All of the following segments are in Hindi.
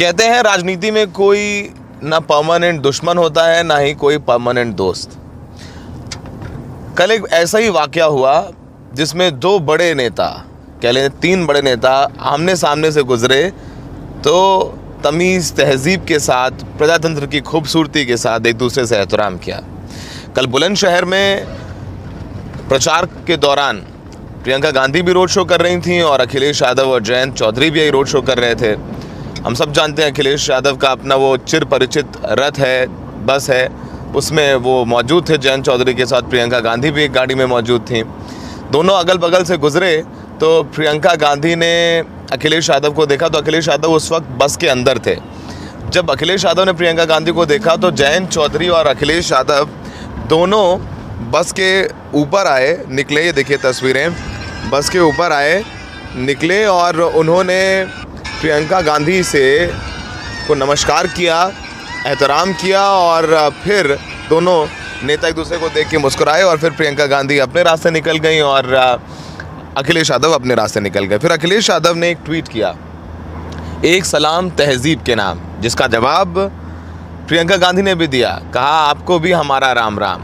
कहते हैं राजनीति में कोई ना परमानेंट दुश्मन होता है ना ही कोई परमानेंट दोस्त। कल एक ऐसा ही वाकया हुआ जिसमें दो बड़े नेता, कह लें 3 बड़े नेता आमने सामने से गुजरे तो तमीज़ तहजीब के साथ, प्रजातंत्र की खूबसूरती के साथ एक दूसरे से एहतराम किया। कल बुलंदशहर में प्रचार के दौरान प्रियंका गांधी भी रोड शो कर रही थीं और अखिलेश यादव और जयंत चौधरी भी यही रोड शो कर रहे थे। हम सब जानते हैं अखिलेश यादव का अपना वो चिर परिचित रथ है, बस है, उसमें वो मौजूद थे। जयंत चौधरी के साथ प्रियंका गांधी भी एक गाड़ी में मौजूद थी। दोनों अगल बगल से गुजरे तो प्रियंका गांधी ने अखिलेश यादव को देखा तो अखिलेश यादव उस वक्त बस के अंदर थे। जब अखिलेश यादव ने प्रियंका गांधी को देखा तो जयंत चौधरी और अखिलेश यादव दोनों बस के ऊपर आए, निकले। ये देखिए तस्वीरें, बस के ऊपर आए, निकले और उन्होंने प्रियंका गांधी से को नमस्कार किया, एहतराम किया और फिर दोनों नेता एक दूसरे को देख के मुस्कुराए और फिर प्रियंका गांधी अपने रास्ते निकल गई और अखिलेश यादव अपने रास्ते निकल गए। फिर अखिलेश यादव ने एक ट्वीट किया, एक सलाम तहजीब के नाम, जिसका जवाब प्रियंका गांधी ने भी दिया, कहा आपको भी हमारा राम राम।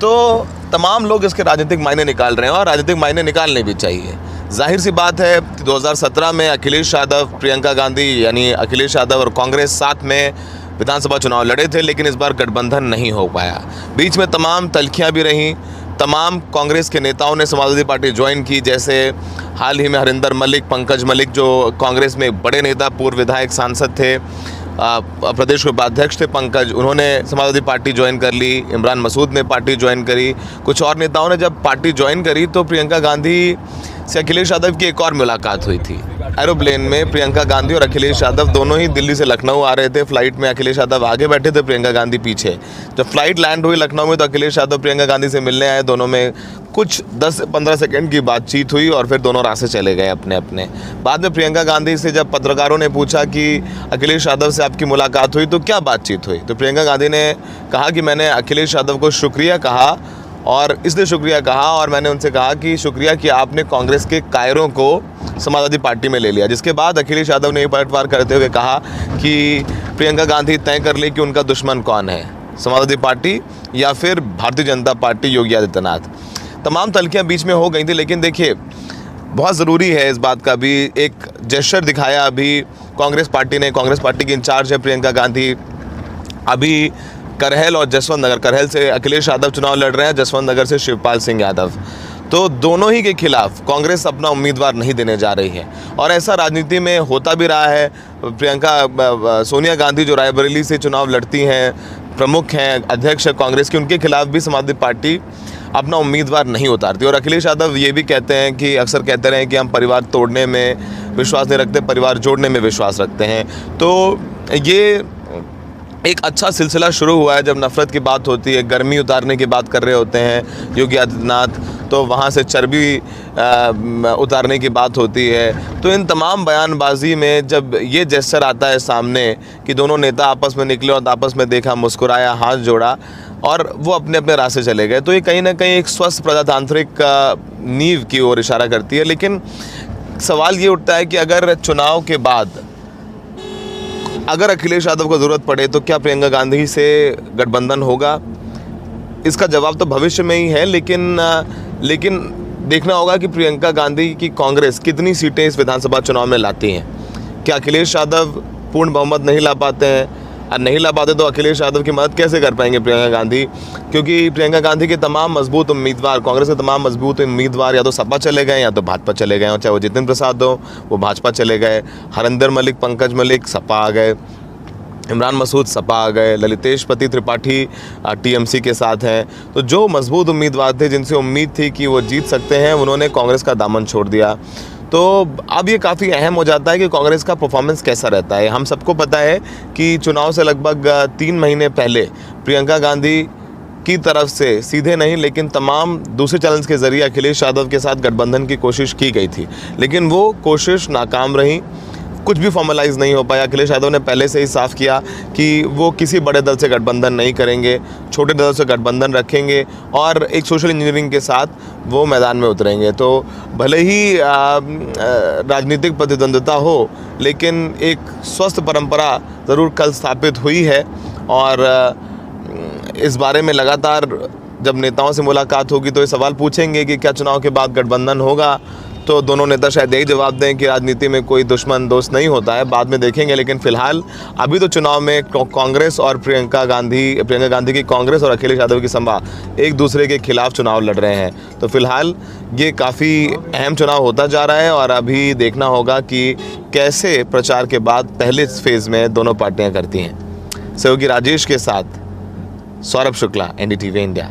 तो तमाम लोग इसके राजनीतिक मायने निकाल रहे हैं और राजनीतिक मायने निकालने भी चाहिए। जाहिर सी बात है 2017 में अखिलेश यादव, प्रियंका गांधी यानी अखिलेश यादव और कांग्रेस साथ में विधानसभा चुनाव लड़े थे, लेकिन इस बार गठबंधन नहीं हो पाया। बीच में तमाम तल्खियाँ भी रहीं, तमाम कांग्रेस के नेताओं ने समाजवादी पार्टी ज्वाइन की। जैसे हाल ही में हरिंदर मलिक, पंकज मलिक जो कांग्रेस में बड़े नेता, पूर्व विधायक, सांसद थे, प्रदेश के उपाध्यक्ष थे पंकज, उन्होंने समाजवादी पार्टी ज्वाइन कर ली। इमरान मसूद ने पार्टी ज्वाइन करी। कुछ और नेताओं ने जब पार्टी ज्वाइन करी तो प्रियंका गांधी से अखिलेश यादव की एक और मुलाकात हुई थी एरोप्लेन में। प्रियंका गांधी और अखिलेश यादव दोनों ही दिल्ली से लखनऊ आ रहे थे। फ्लाइट में अखिलेश यादव आगे बैठे थे, प्रियंका गांधी पीछे। जब फ्लाइट लैंड हुई लखनऊ में तो अखिलेश यादव प्रियंका गांधी से मिलने आए। दोनों में कुछ 10-15 सेकंड की बातचीत हुई और फिर दोनों रास्ते चले गए अपने अपने। बाद में प्रियंका गांधी से जब पत्रकारों ने पूछा कि अखिलेश यादव से आपकी मुलाकात हुई तो क्या बातचीत हुई, तो प्रियंका गांधी ने कहा कि मैंने अखिलेश यादव को शुक्रिया कहा और इसलिए शुक्रिया कहा और मैंने उनसे कहा कि शुक्रिया कि आपने कांग्रेस के कायरों को समाजवादी पार्टी में ले लिया। जिसके बाद अखिलेश यादव ने पलटवार करते हुए कहा कि प्रियंका गांधी तय कर ले कि उनका दुश्मन कौन है, समाजवादी पार्टी या फिर भारतीय जनता पार्टी, योगी आदित्यनाथ। तमाम तल्खियाँ बीच में हो गई थी, लेकिन देखिए बहुत ज़रूरी है इस बात का भी एक जेस्चर दिखाया अभी कांग्रेस पार्टी ने। कांग्रेस पार्टी की इंचार्ज है प्रियंका गांधी। अभी करहल और जसवंत नगर, करहल से अखिलेश यादव चुनाव लड़ रहे हैं, जसवंत नगर से शिवपाल सिंह यादव। तो दोनों ही के खिलाफ कांग्रेस अपना उम्मीदवार नहीं देने जा रही है और ऐसा राजनीति में होता भी रहा है। प्रियंका सोनिया गांधी जो रायबरेली से चुनाव लड़ती हैं, प्रमुख हैं, अध्यक्ष है कांग्रेस की, उनके खिलाफ भी समाजवादी पार्टी अपना उम्मीदवार नहीं उतारती। और अखिलेश यादव ये भी कहते हैं कि अक्सर कहते रहे कि हम परिवार तोड़ने में विश्वास नहीं रखते, परिवार जोड़ने में विश्वास रखते हैं। तो ये एक अच्छा सिलसिला शुरू हुआ है। जब नफ़रत की बात होती है, गर्मी उतारने की बात कर रहे होते हैं योगी आदित्यनाथ, तो वहाँ से चर्बी उतारने की बात होती है। तो इन तमाम बयानबाजी में जब ये जेस्चर आता है सामने कि दोनों नेता आपस में निकले और आपस में देखा, मुस्कुराया, हाथ जोड़ा और वो अपने अपने रास्ते चले गए, तो ये कहीं ना कहीं एक स्वस्थ प्रजातांत्रिक नींव की ओर इशारा करती है। लेकिन सवाल ये उठता है कि अगर चुनाव के बाद अगर अखिलेश यादव को ज़रूरत पड़े तो क्या प्रियंका गांधी से गठबंधन होगा? इसका जवाब तो भविष्य में ही है, लेकिन देखना होगा कि प्रियंका गांधी की कांग्रेस कितनी सीटें इस विधानसभा चुनाव में लाती हैं। क्या अखिलेश यादव पूर्ण बहुमत नहीं ला पाते हैं? और नहीं ला पाते तो अखिलेश यादव की मदद कैसे कर पाएंगे प्रियंका गांधी? क्योंकि प्रियंका गांधी के तमाम मजबूत उम्मीदवार, कांग्रेस के तमाम मजबूत उम्मीदवार या तो सपा चले गए या तो भाजपा चले गए, और चाहे वो जितेंद्र प्रसाद हो वो भाजपा चले गए, हरिंदर मलिक, पंकज मलिक सपा आ गए, इमरान मसूद सपा आ गए, ललितेश पति त्रिपाठी टीएमसी के साथ हैं। तो जो मजबूत उम्मीदवार थे, जिनसे उम्मीद थी कि वो जीत सकते हैं, उन्होंने कांग्रेस का दामन छोड़ दिया। तो अब ये काफ़ी अहम हो जाता है कि कांग्रेस का परफॉर्मेंस कैसा रहता है। हम सबको पता है कि चुनाव से लगभग 3 महीने पहले प्रियंका गांधी की तरफ से सीधे नहीं लेकिन तमाम दूसरे चैनल्स के ज़रिए अखिलेश यादव के साथ गठबंधन की कोशिश की गई थी, लेकिन वो कोशिश नाकाम रही। कुछ भी फॉर्मलाइज नहीं हो पाया। अखिलेश यादव ने पहले से ही साफ किया कि वो किसी बड़े दल से गठबंधन नहीं करेंगे, छोटे दल से गठबंधन रखेंगे और एक सोशल इंजीनियरिंग के साथ वो मैदान में उतरेंगे। तो भले ही राजनीतिक प्रतिद्वंद्विता हो, लेकिन एक स्वस्थ परंपरा ज़रूर कल स्थापित हुई है। और इस बारे में लगातार जब नेताओं से मुलाकात होगी तो ये सवाल पूछेंगे कि क्या चुनाव के बाद गठबंधन होगा, तो दोनों नेता शायद यही जवाब दें कि राजनीति में कोई दुश्मन दोस्त नहीं होता है, बाद में देखेंगे। लेकिन फिलहाल अभी तो चुनाव में कांग्रेस और प्रियंका गांधी की कांग्रेस और अखिलेश यादव की संभा एक दूसरे के खिलाफ चुनाव लड़ रहे हैं। तो फिलहाल ये काफ़ी अहम चुनाव होता जा रहा है और अभी देखना होगा कि कैसे प्रचार के बाद पहले फेज़ में दोनों पार्टियाँ करती हैं। सहयोगी राजेश के साथ सौरभ शुक्ला, NDTV इंडिया।